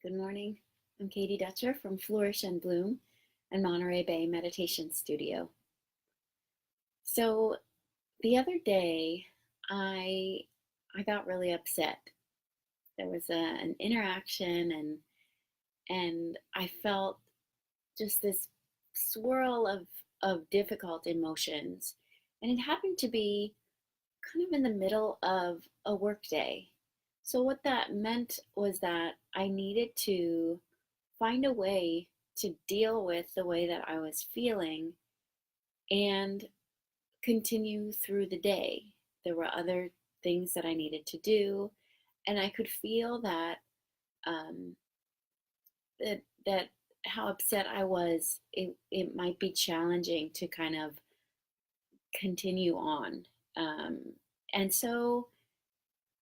Good morning. I'm Katie Dutcher from Flourish and Bloom and Monterey Bay Meditation Studio. So the other day, I I got really upset. There was an interaction, and I felt just this swirl of difficult emotions, and it happened to be kind of in the middle of a work day. So what that meant was that I needed to find a way to deal with the way that I was feeling and continue through the day. There were other things that I needed to do, and I could feel um, that how upset I was. It might be challenging to kind of continue on, um, and so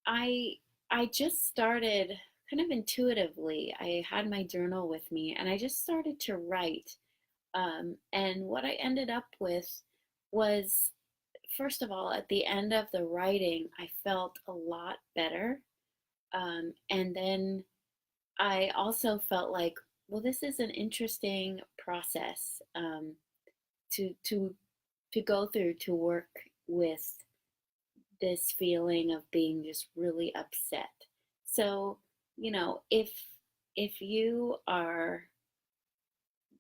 I I just started kind of intuitively. I had my journal with me, and I just started to write. And what I ended up with was, first of all, at the end of the writing, I felt a lot better. And then I also felt like, well, this is an interesting process to to to go through to work with this feeling of being just really upset. So, if you are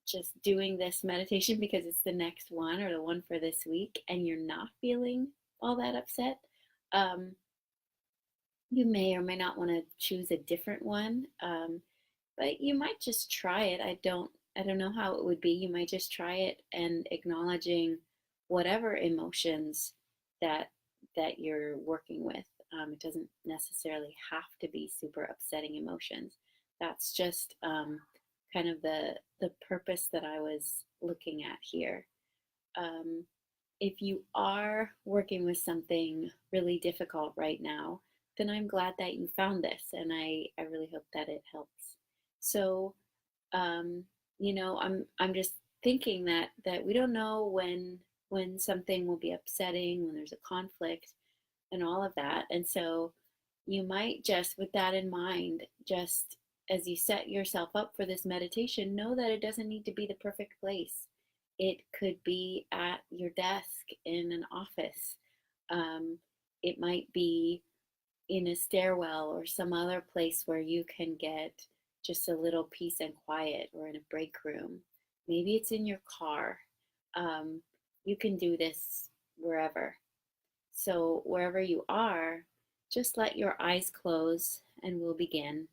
just doing this meditation because it's the next one or the one for this week and you're not feeling all that upset, um, you may or may not want to choose a different one. But you might just try it. I don't know how it would be. You might just try it and acknowledging whatever emotions that that you're working with. It doesn't necessarily have to be super upsetting emotions. That's just kind of the purpose that I was looking at here. Um, if you are working with something really difficult right now, then I'm glad that you found this, and I really hope that it helps. So, um, I'm just thinking that we don't know when something will be upsetting, when there's a conflict, and all of that. And so, you might just, with that in mind, just as you set yourself up for this meditation, know that it doesn't need to be the perfect place. It could be at your desk in an office. Um, it might be in a stairwell or some other place where you can get just a little peace and quiet, or in a break room. Maybe it's in your car. Um, you can do this wherever. So, wherever you are, just let your eyes close and we'll begin.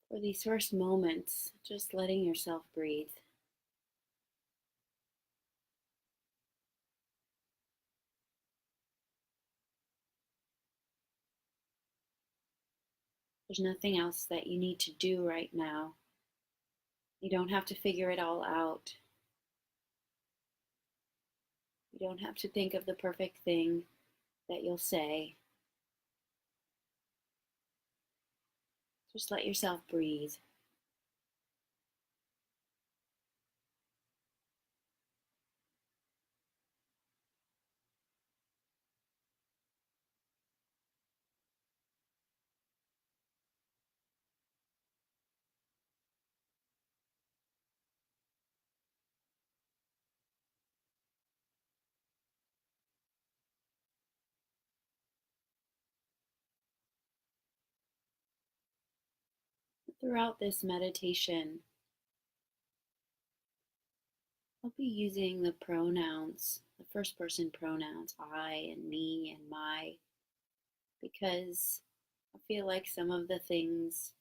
For these first moments, just letting yourself breathe. There's nothing else that you need to do right now. You don't have to figure it all out. You don't have to think of the perfect thing that you'll say. Just let yourself breathe. Throughout this meditation, I'll be using the pronouns, the first person pronouns, I and me and my, because I feel like some of the things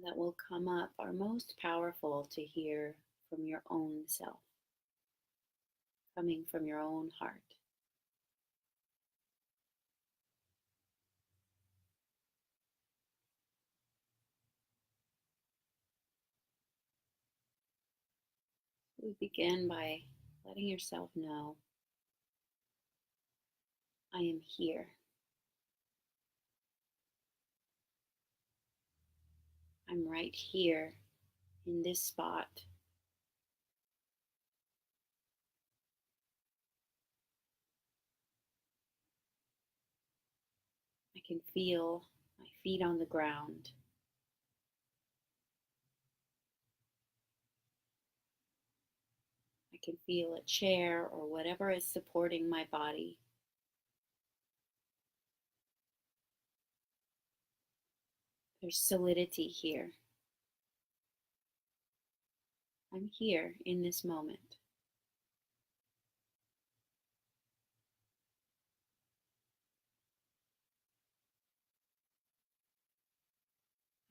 that will come up are most powerful to hear from your own self, coming from your own heart. We begin by letting yourself know, I am here. I'm right here in this spot. I can feel my feet on the ground. I can feel a chair or whatever is supporting my body. There's solidity here. I'm here in this moment.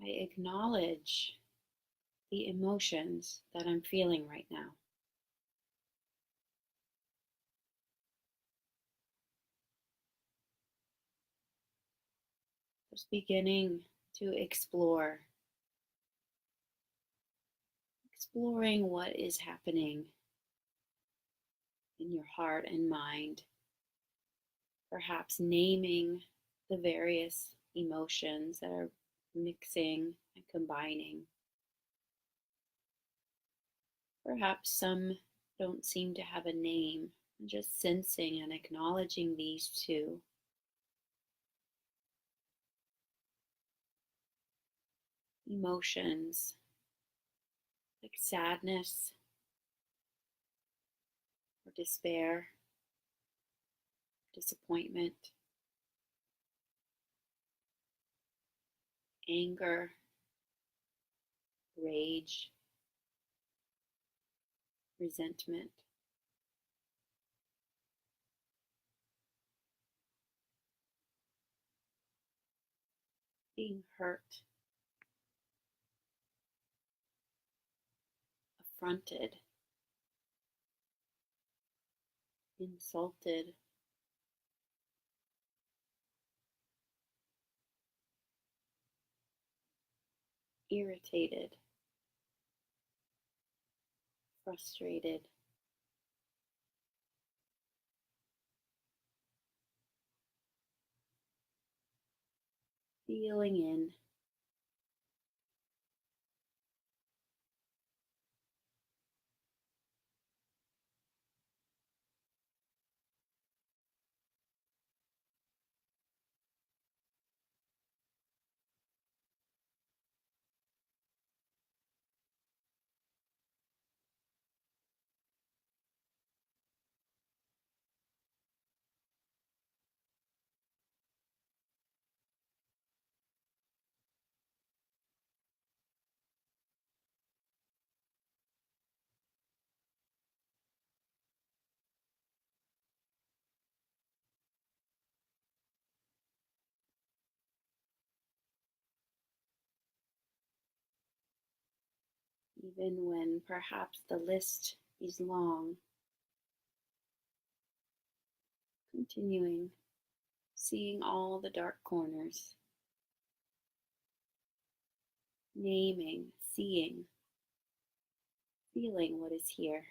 I acknowledge the emotions that I'm feeling right now. Just beginning to exploring what is happening in your heart and mind, perhaps naming the various emotions that are mixing and combining. Perhaps some don't seem to have a name, just sensing and acknowledging these two. Emotions like sadness or despair, disappointment, anger, rage, resentment, being hurt, affronted, insulted, irritated, frustrated, feeling in. Even when perhaps the list is long, continuing, seeing all the dark corners, naming, seeing, feeling what is here.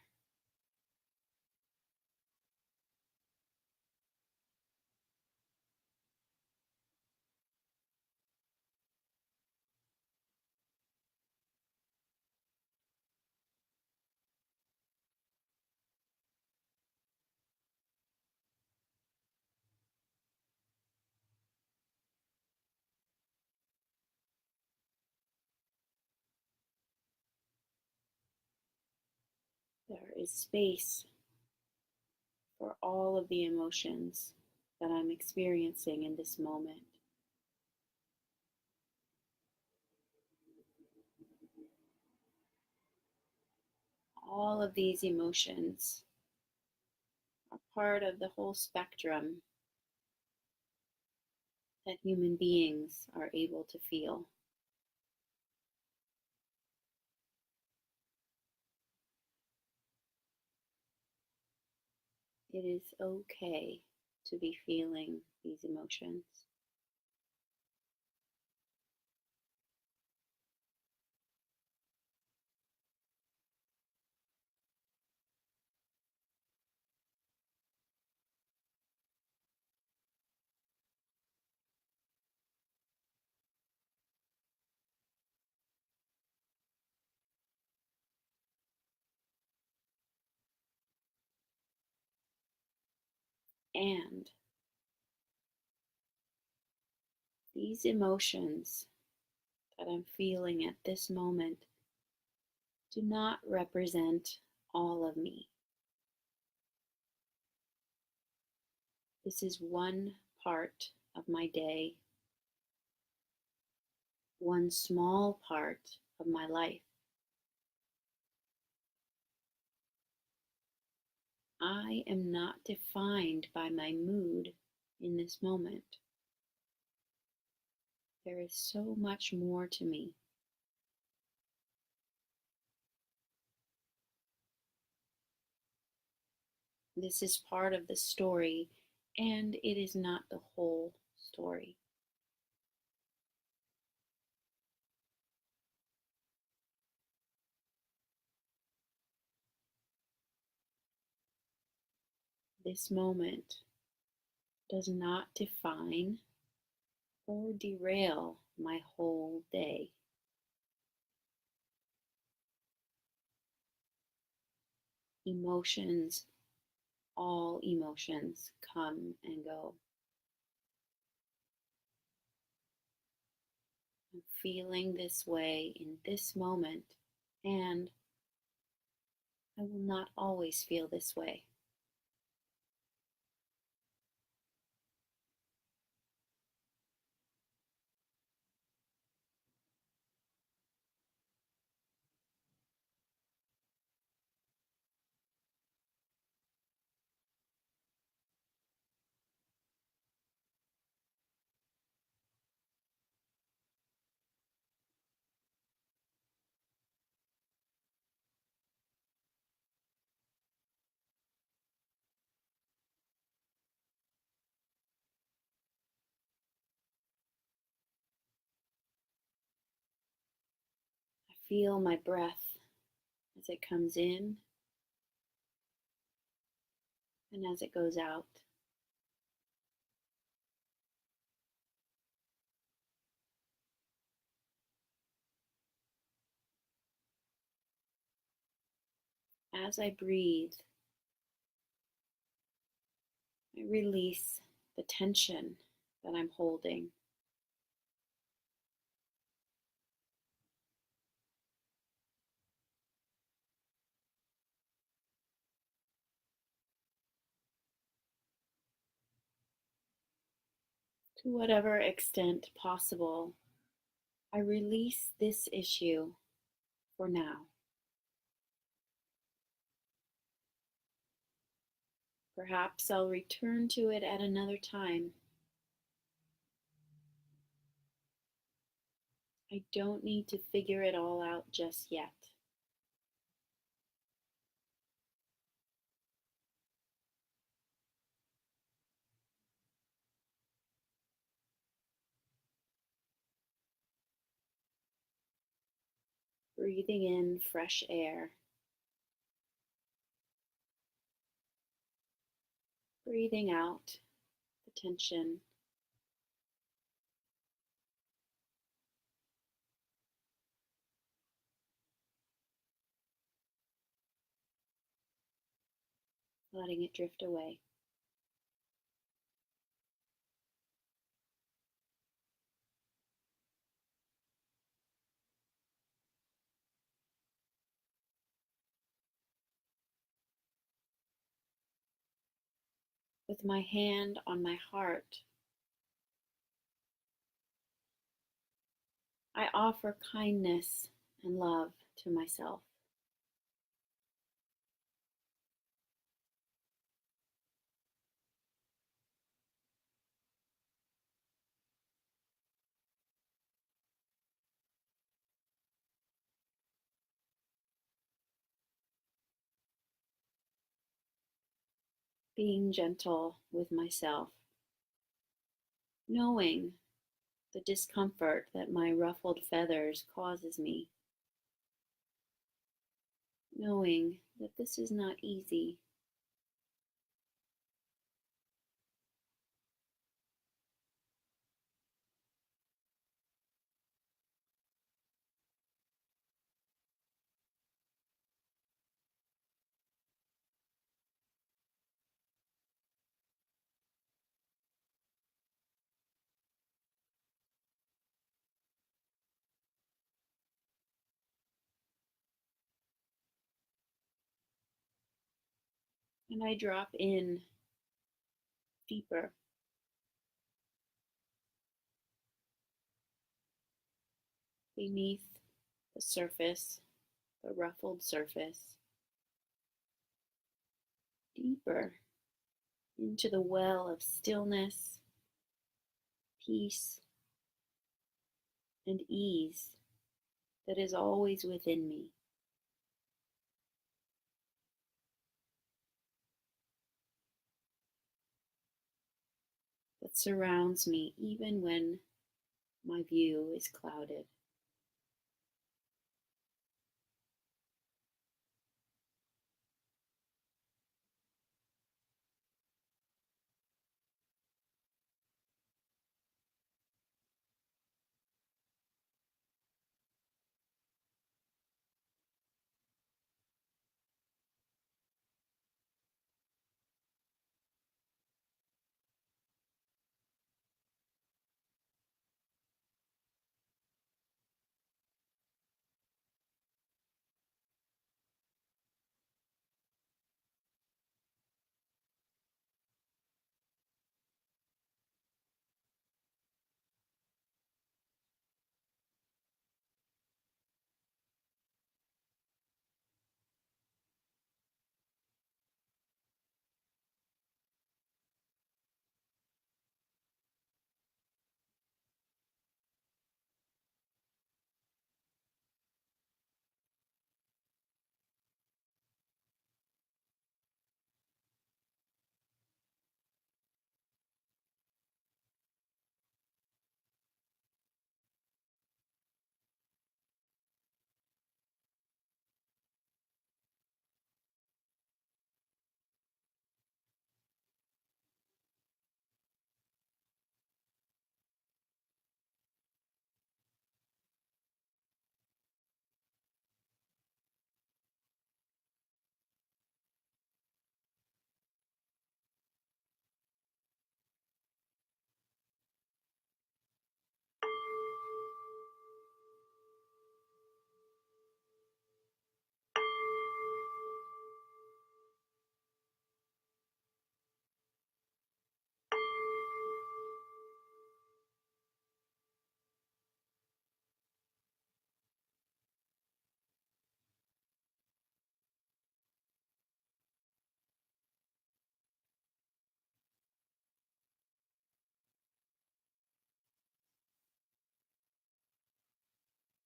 There is space for all of the emotions that I'm experiencing in this moment. All of these emotions are part of the whole spectrum that human beings are able to feel. It is okay to be feeling these emotions. And these emotions that I'm feeling at this moment do not represent all of me. This is one part of my day, one small part of my life. I am not defined by my mood in this moment. There is so much more to me. This is part of the story, and it is not the whole story. This moment does not define or derail my whole day. Emotions, all emotions come and go. I'm feeling this way in this moment, and I will not always feel this way. I feel my breath as it comes in and as it goes out. As I breathe, I release the tension that I'm holding. To whatever extent possible, I release this issue for now. Perhaps I'll return to it at another time. I don't need to figure it all out just yet. Breathing in fresh air, breathing out the tension. Letting it drift away. With my hand on my heart, I offer kindness and love to myself. being gentle with myself, knowing the discomfort that my ruffled feathers causes me, knowing that this is not easy. And I drop in deeper beneath the surface, the ruffled surface, deeper into the well of stillness, peace, and ease that is always within me. That surrounds me even when my view is clouded.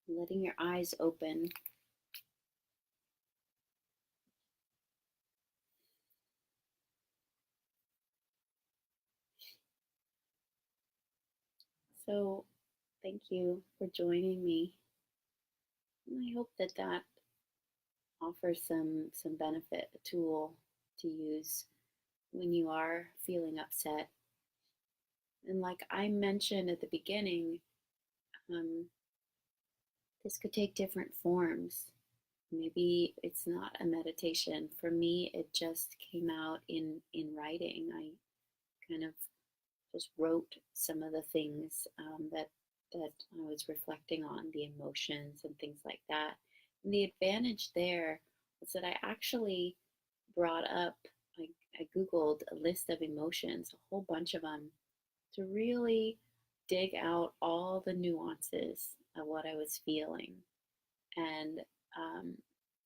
Letting your eyes open. So, thank you for joining me. And I hope that that offers some benefit, a tool to use when you are feeling upset. And like I mentioned at the beginning, um, this could take different forms. Maybe it's not a meditation. For me, it just came out in writing. I kind of just wrote some of the things that I was reflecting on, the emotions and things like that. And the advantage there was that I actually brought up, I Googled a list of emotions, a whole bunch of them, to really dig out all the nuances of what I was feeling. And um,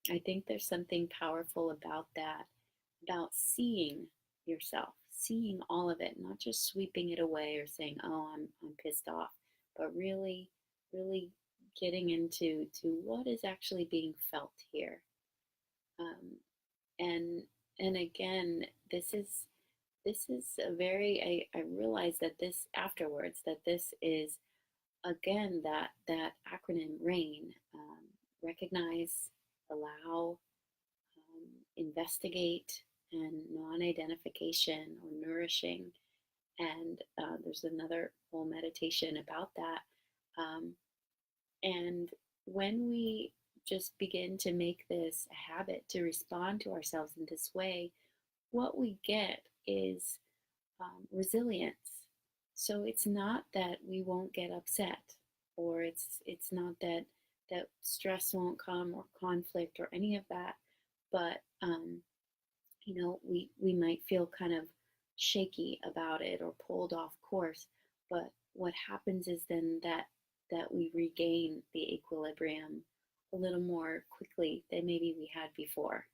I think there's something powerful about that, about seeing yourself, seeing all of it, not just sweeping it away or saying, "Oh, I'm pissed off," but really getting into to what is actually being felt here. Um, and and again, this is this is a very, I realized that this afterwards, that this is again that acronym RAIN, recognize, allow, investigate, and non-identification or nourishing. And there's another whole meditation about that. Um, and when we just begin to make this a habit to respond to ourselves in this way, what we get is resilience. So it's not that we won't get upset, or it's not that stress won't come or conflict or any of that, but we might feel kind of shaky about it or pulled off course. But what happens is then that we regain the equilibrium a little more quickly than maybe we had before,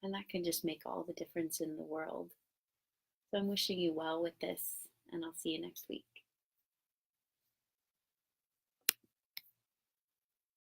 and that can just make all the difference in the world. So I'm wishing you well with this, and I'll see you next week.